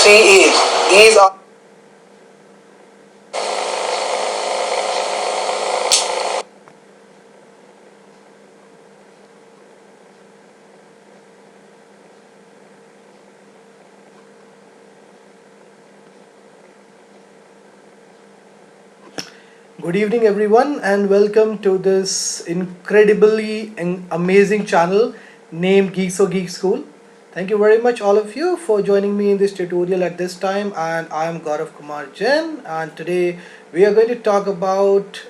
3 E's. These are Good evening, everyone, and welcome to this incredibly amazing channel named Geeks or Geek School. Thank you very much, all of you, for joining me in this tutorial at this time. And I am Gaurav Kumar Jain, and today we are going to talk about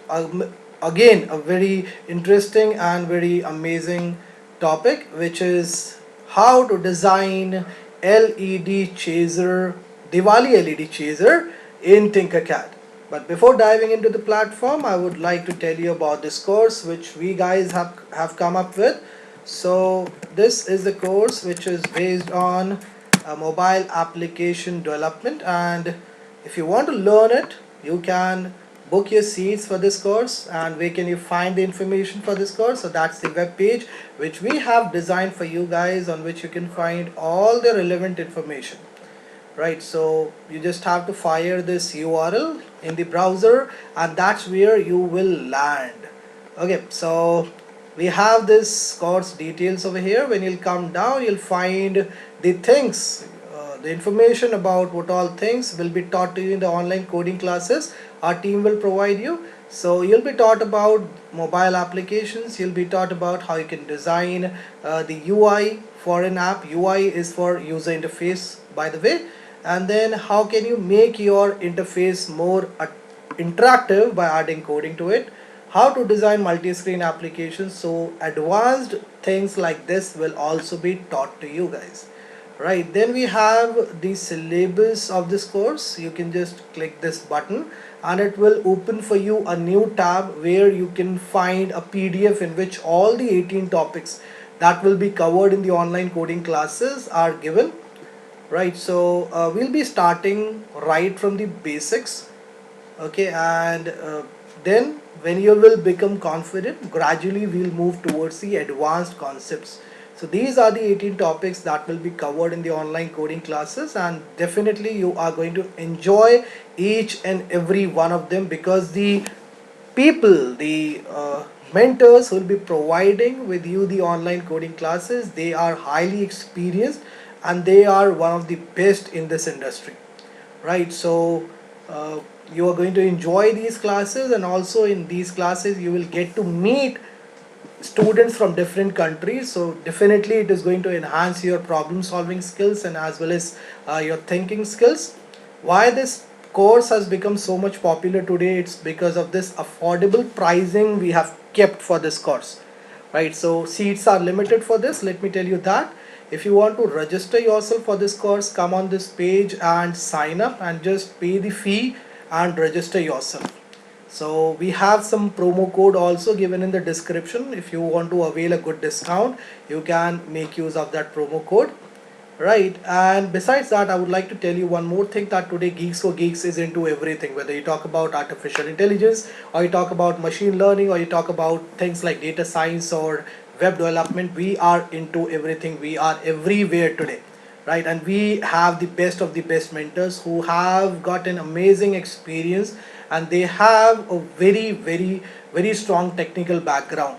again a very interesting and very amazing topic, which is how to design LED chaser, Diwali LED chaser in Tinkercad. But before diving into the platform, I would like to tell you about this course which we guys have come up with. So this is the course which is based on mobile application development, and if you want to learn it, you can book your seats for this course. And where can you find the information for this course? So that's the web page which we have designed for you guys, on which you can find all the relevant information. Right, so you just have to fire this URL in the browser, and that's where you will land. Okay, so we have this course details over here. When you'll come down, you'll find the things, the information about what all things will be taught to you in the online coding classes our team will provide you. So you'll be taught about mobile applications, you'll be taught about how you can design the UI for an app. UI is for user interface, by the way. And then how can you make your interface more interactive by adding coding to it, how to design multi-screen applications. So advanced things like this will also be taught to you guys. Right, then we have the syllabus of this course. You can just click this button and it will open for you a new tab where you can find a PDF in which all the 18 topics that will be covered in the online coding classes are given. Right, so we'll be starting right from the basics. Okay, and then when you will become confident, gradually we'll move towards the advanced concepts. So these are the 18 topics that will be covered in the online coding classes, and definitely you are going to enjoy each and every one of them, because the people, the mentors who will be providing with you the online coding classes, they are highly experienced and they are one of the best in this industry. Right, so you are going to enjoy these classes, and also in these classes you will get to meet students from different countries. So definitely it is going to enhance your problem solving skills and as well as your thinking skills. Why this course has become so much popular today, it's because of this affordable pricing we have kept for this course. Right, so seats are limited for this, let me tell you that. If you want to register yourself for this course, come on this page and sign up and just pay the fee and register yourself. So we have some promo code also given in the description. If you want to avail a good discount, you can make use of that promo code. Right, and besides that, I would like to tell you one more thing, that today Geeks for Geeks is into everything. Whether you talk about artificial intelligence, or you talk about machine learning, or you talk about things like data science or web development, we are into everything. We are everywhere today. Right, and we have the best mentors who have got an amazing experience, and they have a very strong technical background.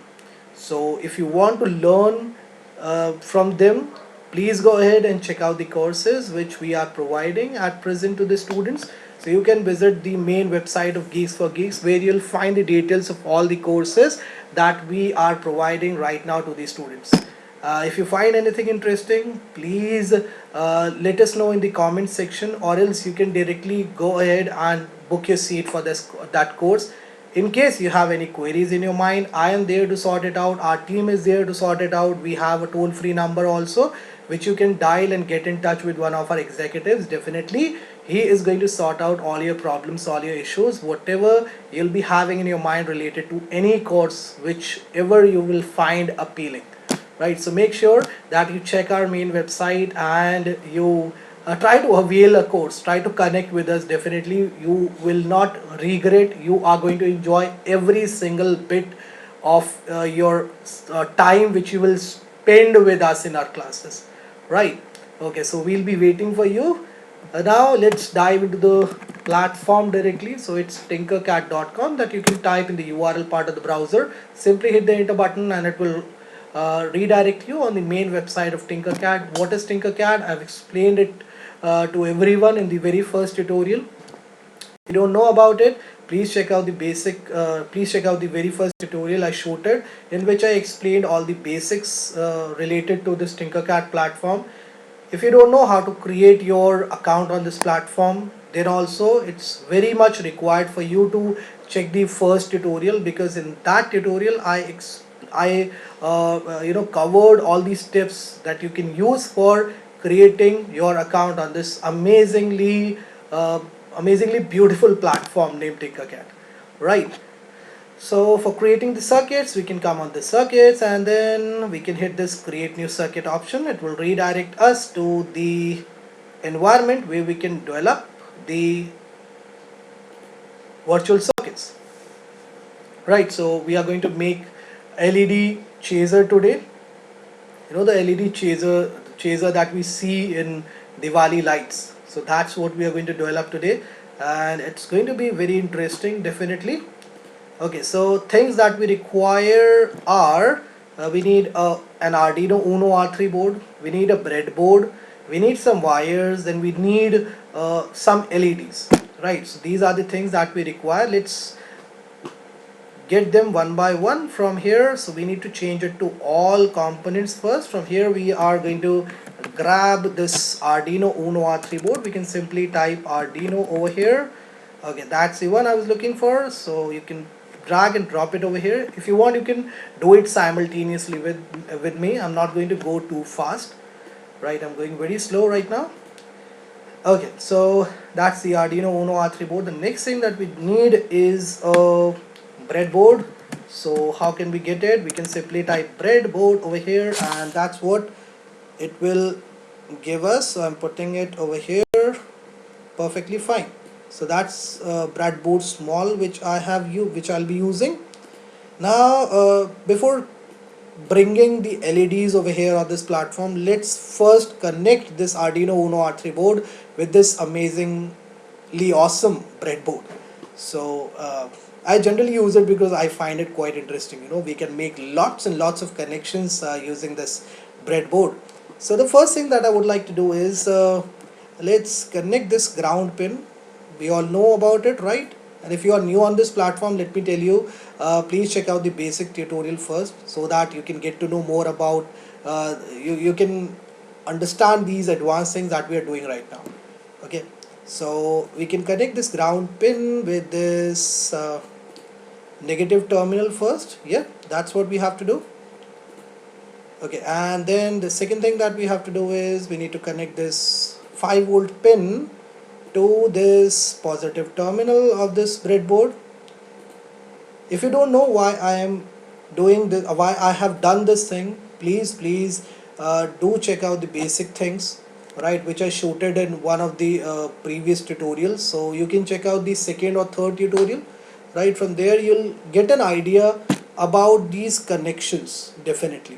So if you want to learn from them, please go ahead and check out the courses which we are providing at present to the students. So you can visit the main website of Geeks for Geeks, where you'll find the details of all the courses that we are providing right now to the students. If you find anything interesting, please let us know in the comment section, or else you can directly go ahead and book your seat for that course. In case you have any queries in your mind, I am there to sort it out. Our team is there to sort it out. We have a toll-free number also, which you can dial and get in touch with one of our executives. Definitely he is going to sort out all your problems, all your issues, whatever you'll be having in your mind related to any course, whichever you will find appealing. Right, so make sure that you check our main website and you try to avail a course, try to connect with us. Definitely you will not regret. You are going to enjoy every single bit of your time which you will spend with us in our classes. Right, okay, so we'll be waiting for you. Now let's dive into the platform directly. So it's tinkercad.com that you can type in the URL part of the browser. Simply hit the enter button and it will redirect you on the main website of Tinkercad. What is Tinkercad? I've explained it to everyone in the very first tutorial. If you don't know about it, please check out the please check out the very first tutorial I shooted, in which I explained all the basics related to this Tinkercad platform. If you don't know how to create your account on this platform, then also it's very much required for you to check the first tutorial, because in that tutorial I covered all these tips that you can use for creating your account on this uh, amazingly beautiful platform named Tinkercad, right? So for creating the circuits, we can come on the circuits and then we can hit this create new circuit option. It will redirect us to the environment where we can develop the virtual circuits, right? So we are going to make LED chaser today. You know, the LED chaser that we see in Diwali lights. So that's what we are going to develop today, and it's going to be very interesting, definitely. Okay, so things that we require are we need an Arduino Uno R3 board, we need a breadboard, we need some wires, then we need some LEDs, right? So these are the things that we require. Let's get them one by one from here. So we need to change it to all components first. From here we are going to grab this Arduino Uno R3 board. We can simply type Arduino over here. Okay, that's the one I was looking for. So you can drag and drop it over here. If you want, you can do it simultaneously with me. I'm not going to go too fast, right? I'm going very slow right now. Okay, so that's the Arduino Uno R3 board. The next thing that we need is a breadboard. So how can we get it? We can simply type breadboard over here, and that's what it will give us. So I'm putting it over here, perfectly fine. So that's breadboard small, which I'll be using. Now before bringing the LEDs over here on this platform, let's first connect this Arduino Uno R3 board with this amazingly awesome breadboard. So I generally use it because I find it quite interesting. You know, we can make lots and lots of connections using this breadboard. So the first thing that I would like to do is let's connect this ground pin. We all know about it, right? And if you are new on this platform, let me tell you, please check out the basic tutorial first, so that you can get to know more about you can understand these advanced things that we are doing right now. Okay, so we can connect this ground pin with this negative terminal first. Yeah, that's what we have to do. Okay, and then the second thing that we have to do is we need to connect this 5-volt pin to this positive terminal of this breadboard. If you don't know why I am doing this, why I have done this thing, please do check out the basic things, right, which I shooted in one of the previous tutorials. So you can check out the second or third tutorial, right? From there you'll get an idea about these connections, definitely.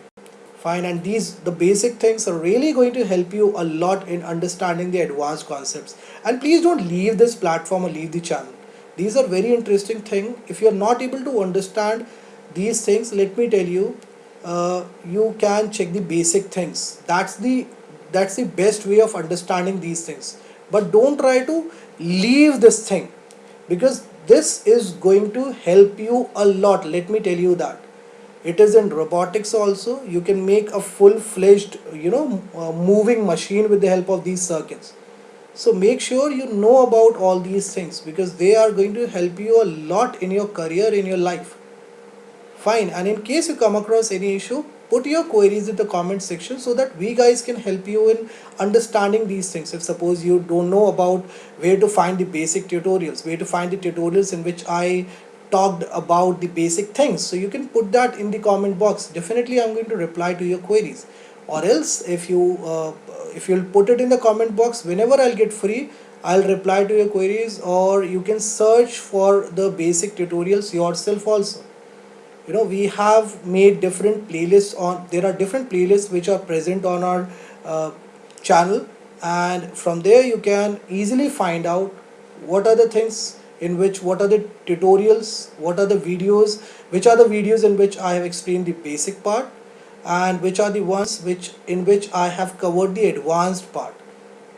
Fine, and the basic things are really going to help you a lot in understanding the advanced concepts. And please don't leave this platform or leave the channel. These are very interesting thing. If you're not able to understand these things, let me tell you, you can check the basic things. That's the best way of understanding these things. But don't try to leave this thing, because this is going to help you a lot, let me tell you that. It is in robotics also. You can make a full-fledged, moving machine with the help of these circuits. So make sure you know about all these things, because they are going to help you a lot in your career, in your life. Fine, and in case you come across any issue, put your queries in the comment section, so that we guys can help you in understanding these things. If suppose you don't know about where to find the basic tutorials, where to find the tutorials in which I talked about the basic things, so you can put that in the comment box. Definitely I'm going to reply to your queries. Or else if you'll put it in the comment box, whenever I'll get free, I'll reply to your queries. Or you can search for the basic tutorials yourself also. You know, we have made different playlists on, there are different playlists which are present on our channel, and from there you can easily find out what are the things in which, what are the tutorials, what are the videos, which are the videos in which I have explained the basic part, and which are the ones which I have covered the advanced part.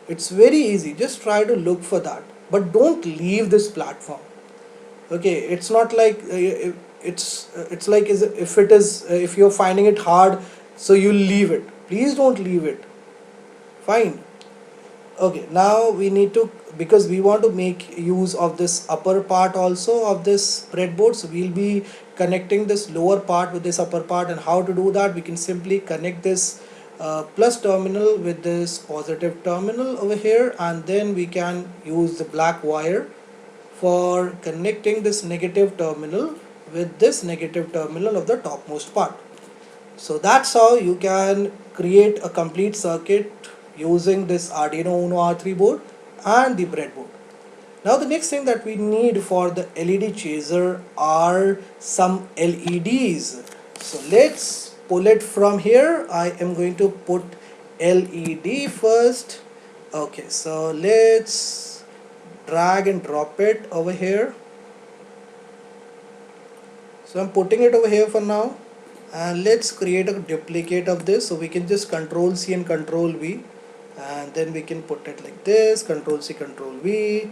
It's very easy, just try to look for that, but don't leave this platform. Okay, it's not like it's like if it is if you're finding it hard, so you leave it. Please don't leave it. Fine. Okay, now we need to, because we want to make use of this upper part also of this breadboard, so we'll be connecting this lower part with this upper part. And how to do that? We can simply connect this plus terminal with this positive terminal over here, and then we can use the black wire for connecting this negative terminal with this negative terminal of the topmost part. So that's how you can create a complete circuit using this Arduino Uno R3 board and the breadboard. Now the next thing that we need for the LED chaser are some LEDs. So let's pull it from here. I am going to put LED first. Okay, so let's drag and drop it over here. So I'm putting it over here for now, and let's create a duplicate of this. So we can just Control C and Control V, and then we can put it like this, Control C, Control V,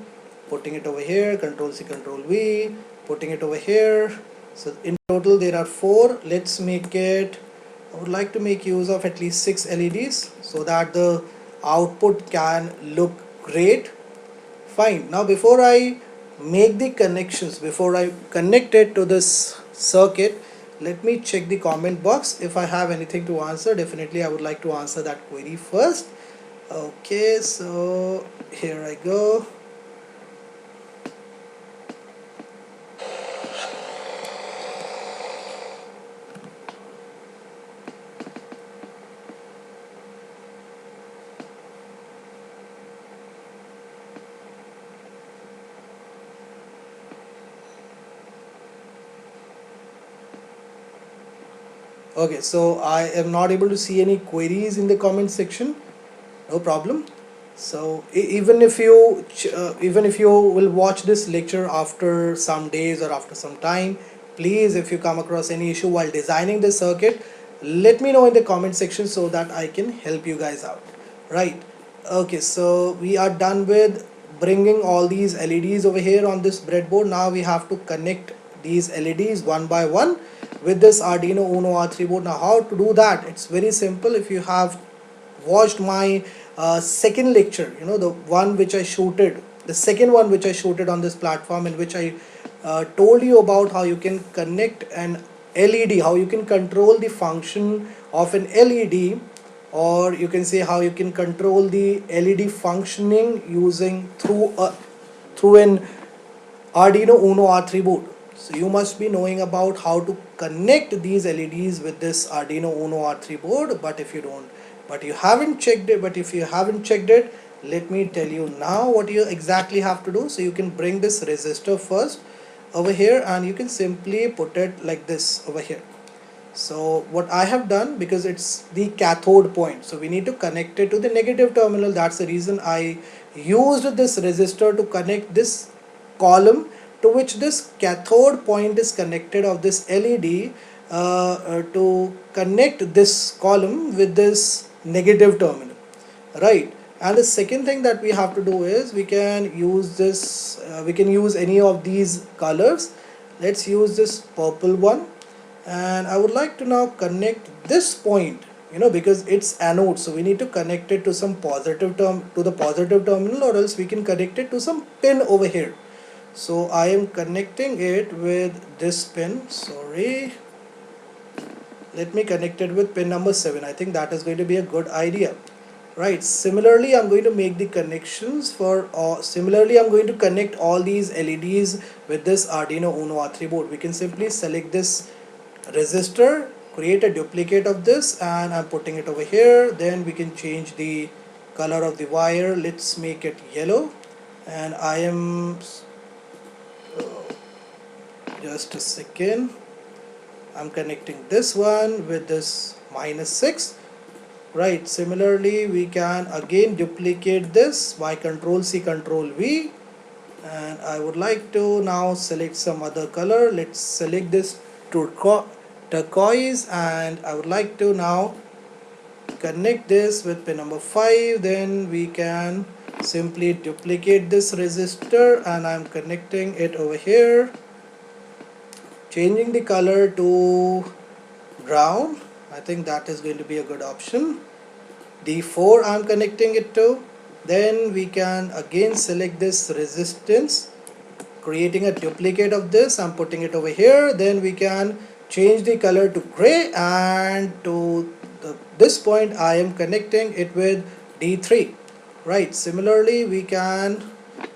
putting it over here, Control C, Control V, putting it over here. So in total there are 4. Let's make it, I would like to make use of at least 6 LEDs so that the output can look great. Fine. Now before I make the connections, before I connect it to this circuit, let me check the comment box. If I have anything to answer, definitely I would like to answer that query first. Okay, so here I go. Okay, so I am not able to see any queries in the comment section. No problem. So even if you will watch this lecture after some days or after some time, please, if you come across any issue while designing the circuit, let me know in the comment section so that I can help you guys out. Right. Okay, so we are done with bringing all these LEDs over here on this breadboard. Now we have to connect these LEDs one by one with this Arduino Uno R3 board. Now how to do that? It's very simple. If you have watched my second lecture, you know, the one which I shooted, the second one which I shooted on this platform, in which I told you about how you can connect an LED, how you can control the function of an LED, or you can say how you can control the LED functioning using through an Arduino Uno R3 board. So you must be knowing about how to connect these LEDs with this Arduino Uno R3 board. But if you haven't checked it, let me tell you now what you exactly have to do. So you can bring this resistor first over here, and you can simply put it like this over here. So what I have done, because it's the cathode point, so we need to connect it to the negative terminal. That's the reason I used this resistor to connect this column to which this cathode point is connected of this LED, to connect this column with this negative terminal, right? And the second thing that we have to do is we can use this, we can use any of these colors. Let's use this purple one, and I would like to now connect this point, you know, because it's anode, so we need to connect it to some positive to the positive terminal, or else we can connect it to some pin over here. So I am connecting it with this pin. Sorry, let me connect it with pin number 7. I think that is going to be a good idea, right? Similarly, I'm going to make the connections for similarly I'm going to connect all these LEDs with this Arduino Uno R3 board. We can simply select this resistor, create a duplicate of this, and I'm putting it over here. Then we can change the color of the wire. Let's make it yellow, and I am just a second, I'm connecting this one with this -6, right. Similarly, we can again duplicate this by Control C, Control V, and I would like to now select some other color. Let's select this turquoise, and I would like to now connect this with pin number 5. Then we can simply duplicate this resistor, and I'm connecting it over here, changing the color to brown. I think that is going to be a good option. D4 I'm connecting it to. Then we can again select this resistance, creating a duplicate of this. I'm putting it over here. Then we can change the color to gray, and to this point I am connecting it with D3. Right, similarly we can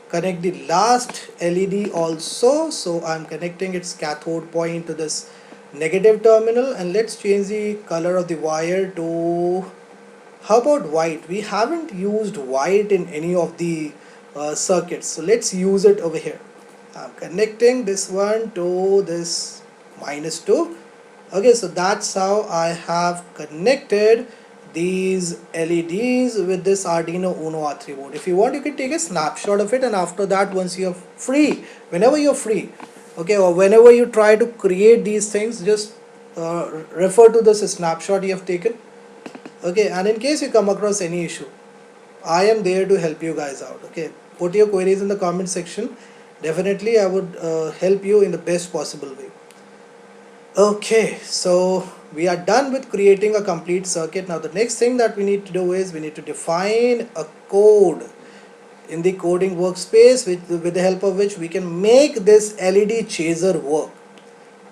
connect the last LED also. So I'm connecting its cathode point to this negative terminal, and let's change the color of the wire to, how about white? We haven't used white in any of the circuits, so let's use it over here. I'm connecting this one to this -2. Okay, so that's how I have connected these LEDs with this Arduino Uno R3 board. If you want, you can take a snapshot of it, and after that, once you're free, whenever you're free, okay, or whenever you try to create these things, just refer to this snapshot you have taken. Okay, and in case you come across any issue, I am there to help you guys out. Okay, put your queries in the comment section. Definitely I would help you in the best possible way. Okay, so we are done with creating a complete circuit. Now the next thing that we need to do is we need to define a code in the coding workspace with the help of which we can make this LED chaser work.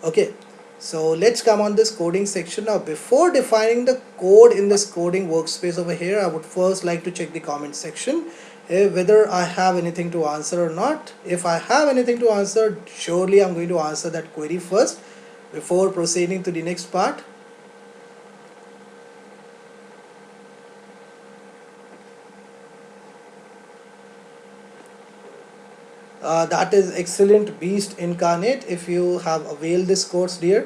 Okay, so let's come on this coding section. Now before defining the code in this coding workspace over here, I would first like to check the comment section whether I have anything to answer or not. If I have anything to answer, surely I'm going to answer that query first before proceeding to the next part. That is excellent, Beast Incarnate. If you have availed this course, dear,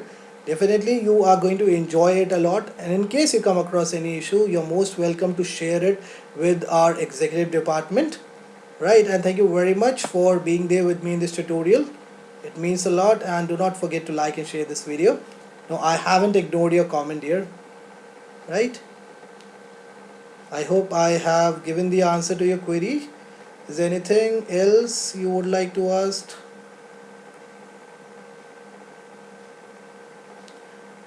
definitely you are going to enjoy it a lot. And in case you come across any issue, you're most welcome to share it with our executive department. Right, and thank you very much for being there with me in this tutorial. It means a lot, and do not forget to like and share this video. No, I haven't ignored your comment here. Right, I hope I have given the answer to your query. Is there anything else you would like to ask?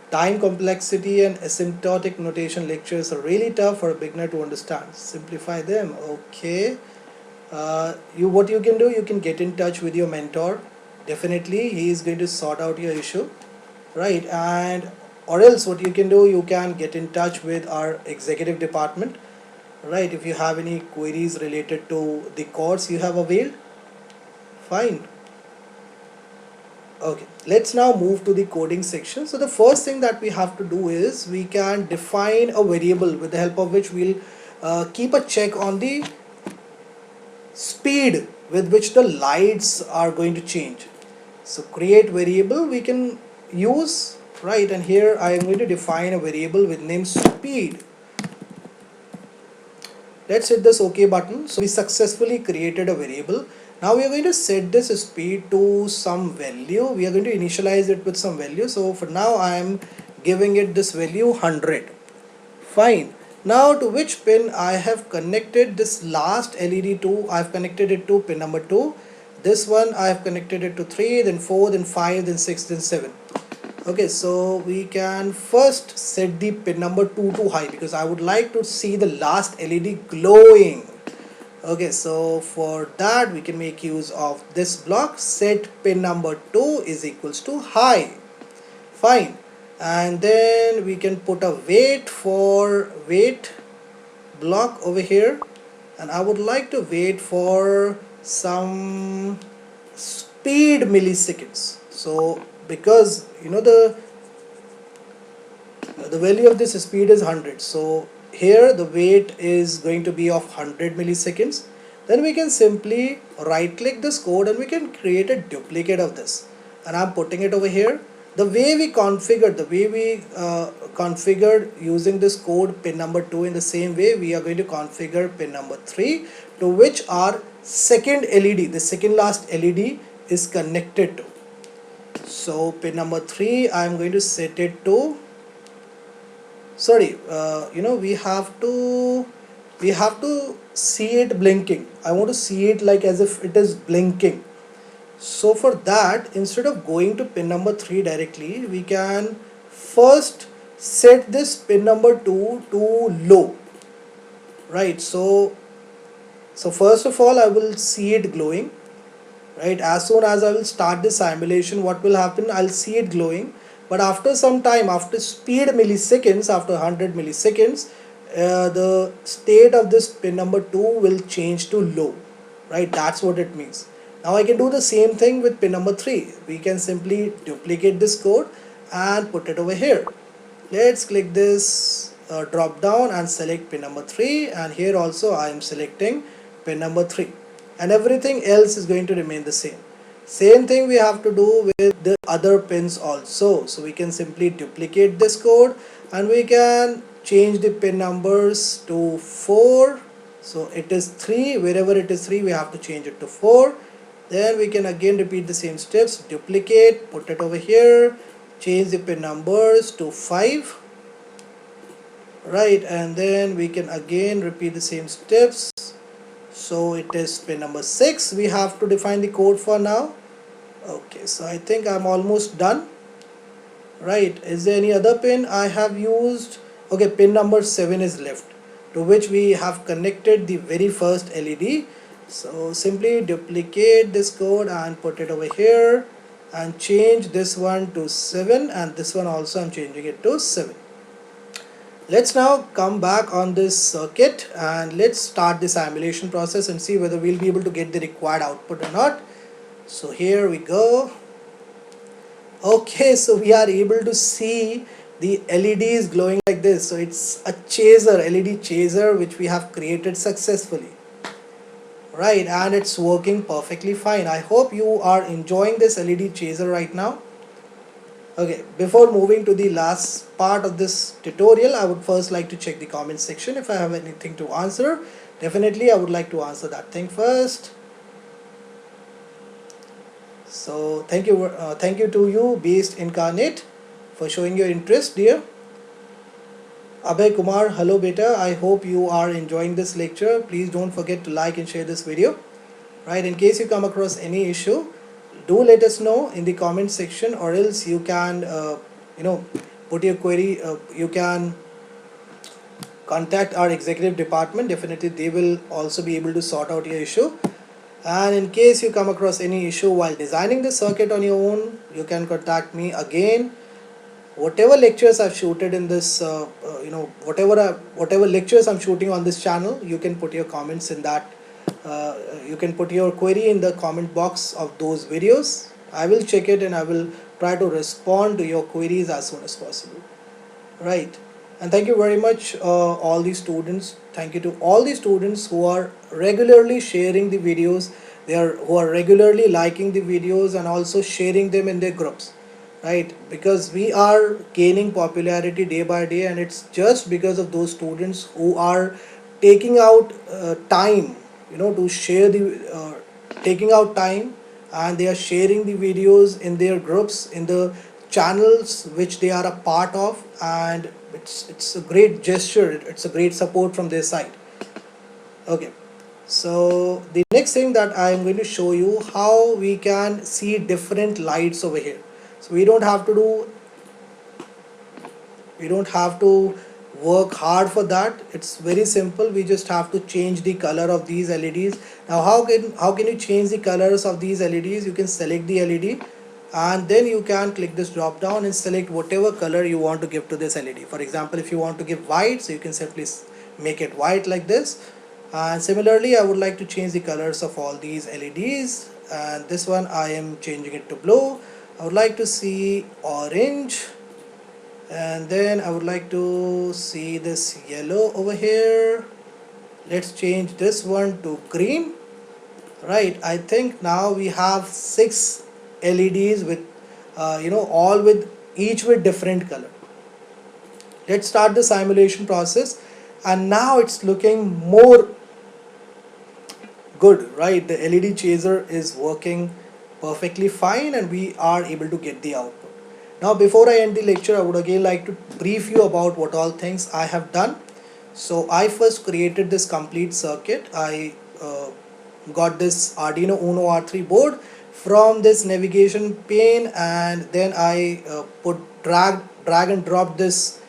Time complexity and asymptotic notation lectures are really tough for a beginner to understand. Simplify them. Okay. What you can do, you can get in touch with your mentor. Definitely he is going to sort out your issue, right? And or else what you can do, you can get in touch with our executive department, right? If you have any queries related to the course you have availed. Fine. Okay, let's now move to the coding section. So the first thing that we have to do is we can define a variable with the help of which we'll keep a check on the speed with which the lights are going to change. So create variable we can use, right? And here I am going to define a variable with name speed. Let's hit this OK button. So we successfully created a variable. Now we are going to set this speed to some value. We are going to initialize it with some value. So for now I am giving it this value 100. Fine. Now to which pin I have connected this last LED to? I have connected it to pin number 2. This one I have connected it to 3, then 4, then 5, then 6, then 7. Okay, so we can first set the pin number 2 to high because I would like to see the last LED glowing. Okay, so for that we can make use of this block. Set pin number 2 is equals to high. Fine. And then we can put a wait block over here, and I would like to wait for some speed milliseconds. So because you know the value of this speed is 100, so here the wait is going to be of 100 milliseconds. Then we can simply right click this code and we can create a duplicate of this, and I'm putting it over here. The way we configured using this code pin number 2, in the same way we are going to configure pin number 3, to which our second LED, the second last LED, is connected to. So pin number 3, I am going to set it to, sorry, we have to see it blinking. I want to see it like as if it is blinking. So for that, instead of going to pin number 3 directly, we can first set this pin number 2 to low, right? So first of all, I will see it glowing, right? As soon as I will start the simulation, what will happen? I'll see it glowing, but after some time, after speed milliseconds, after 100 milliseconds, the state of this pin number 2 will change to low, right? That's what it means. Now I can do the same thing with pin number 3. We can simply duplicate this code and put it over here. Let's click this drop down and select pin number 3, and here also I am selecting pin number 3, and everything else is going to remain the same. Same thing we have to do with the other pins also. So we can simply duplicate this code and we can change the pin numbers to 4. So it is 3, wherever it is 3 we have to change it to 4. Then we can again repeat the same steps, duplicate, put it over here, change the pin numbers to 5, right, and then we can again repeat the same steps. So it is pin number 6 we have to define the code for now. Okay, so I think I'm almost done, right? Is there any other pin I have used? Okay, pin number 7 is left, to which we have connected the very first LED. So simply duplicate this code and put it over here and change this one to 7, and this one also I'm changing it to 7. Let's now come back on this circuit and let's start the simulation process and see whether we'll be able to get the required output or not. So here we go. Okay, so we are able to see the LEDs glowing like this. So it's a chaser, LED chaser, which we have created successfully, right? And it's working perfectly fine. I hope you are enjoying this LED chaser right now. Okay, before moving to the last part of this tutorial, I would first like to check the comment section if I have anything to answer. Definitely I would like to answer that thing first. So thank you to you, Beast Incarnate, for showing your interest, dear. Abhay Kumar, hello beta, I hope you are enjoying this lecture. Please don't forget to like and share this video, right? In case you come across any issue, do let us know in the comment section, or else you can put your query. You can contact our executive department. Definitely they will also be able to sort out your issue. And in case you come across any issue while designing the circuit on your own, you can contact me again. Whatever lectures I've shooted in this, whatever lectures I'm shooting on this channel, you can put your comments in that. You can put your query in the comment box of those videos. I will check it and I will try to respond to your queries as soon as possible, right? And thank you very much, all the students. Thank you to all the students who are regularly sharing the videos, who are regularly liking the videos and also sharing them in their groups, right? Because we are gaining popularity day by day, and it's just because of those students who are taking out time, to share the taking out time, and they are sharing the videos in their groups, in the channels which they are a part of, and it's a great gesture, it's a great support from their side. Okay, so the next thing that I am going to show you how we can see different lights over here. So we don't have to work hard for that. It's very simple. We just have to change the color of these LEDs. Now how can you change the colors of these LEDs? You can select the LED and then you can click this drop down and select whatever color you want to give to this LED. For example, if you want to give white, so you can simply make it white like this. And similarly, I would like to change the colors of all these LEDs, and this one I am changing it to blue. I would like to see orange, and then I would like to see this yellow over here. Let's change this one to green, right? I think now we have 6 LEDs with all with each with different color. Let's start the simulation process, and now it's looking more good, right? The LED chaser is working perfectly fine and we are able to get the output. Now before I end the lecture, I would again like to brief you about what all things I have done. So I first created this complete circuit. I got this Arduino Uno R3 board from this navigation pane, and then I put drag and drop this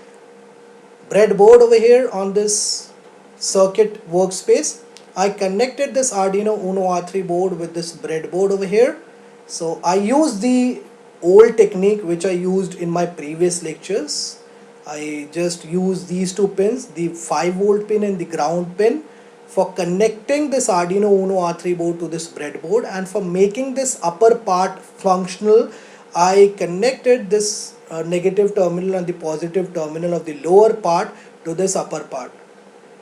breadboard over here on this circuit workspace. I connected this Arduino Uno R3 board with this breadboard over here. So I used the old technique which I used in my previous lectures. I just used these two pins, the 5-volt pin and the ground pin, for connecting this Arduino Uno R3 board to this breadboard, and for making this upper part functional, I connected this negative terminal and the positive terminal of the lower part to this upper part.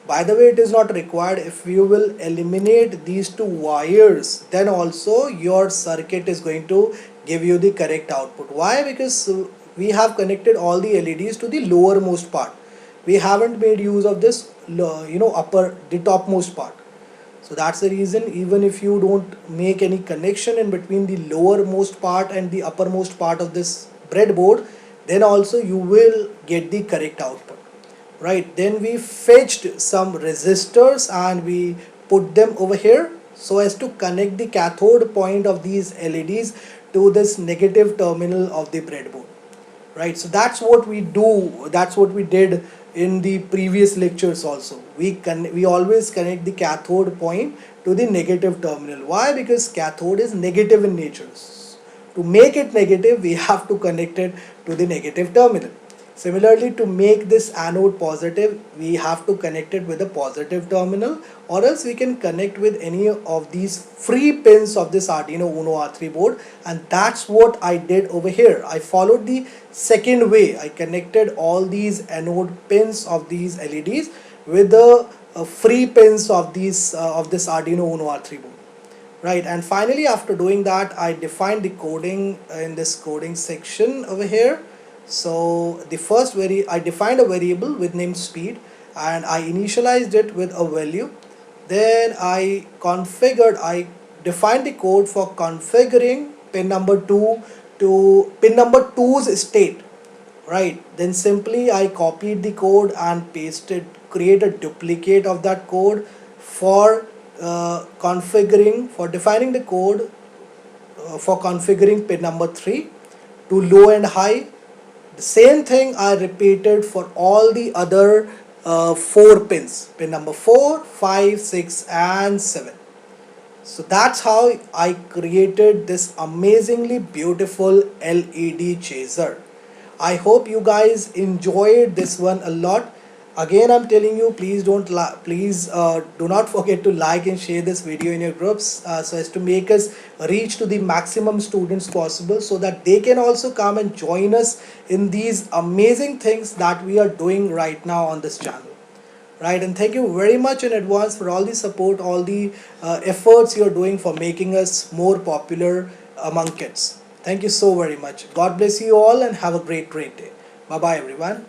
By the way, it is not required. If you will eliminate these two wires, then also your circuit is going to give you the correct output. Why? Because we have connected all the LEDs to the lowermost part. We haven't made use of this the topmost part. So that's the reason, even if you don't make any connection in between the lowermost part and the uppermost part of this breadboard, then also you will get the correct output, right? Then we fetched some resistors and we put them over here so as to connect the cathode point of these LEDs to this negative terminal of the breadboard, right? So that's what we do, that's what we did in the previous lectures also. We always connect the cathode point to the negative terminal. Why? Because cathode is negative in nature. To make it negative, we have to connect it to the negative terminal. Similarly, to make this anode positive, we have to connect it with a positive terminal, or else we can connect with any of these free pins of this Arduino Uno R3 board, and that's what I did over here. I followed the second way. I connected all these anode pins of these LEDs with the free pins of these of this Arduino Uno R3 board. Right, and finally after doing that, I defined the coding in this coding section over here. So the first I defined a variable with name speed, and I initialized it with a value. Then I defined the code for configuring pin number 2 to pin number 2's state, right? Then simply I copied the code and create a duplicate of that code for defining the code for configuring pin number 3 to low and high. The same thing I repeated for all the other 4 pins, pin number 4, 5, 6 and 7. So that's how I created this amazingly beautiful LED chaser. I hope you guys enjoyed this one a lot. Again, I'm telling you, please do not forget to like and share this video in your groups so as to make us reach to the maximum students possible, so that they can also come and join us in these amazing things that we are doing right now on this channel. Right, and thank you very much in advance for all the support, all the efforts you're doing for making us more popular among kids. Thank you so very much. God bless you all and have a great day. Bye bye everyone.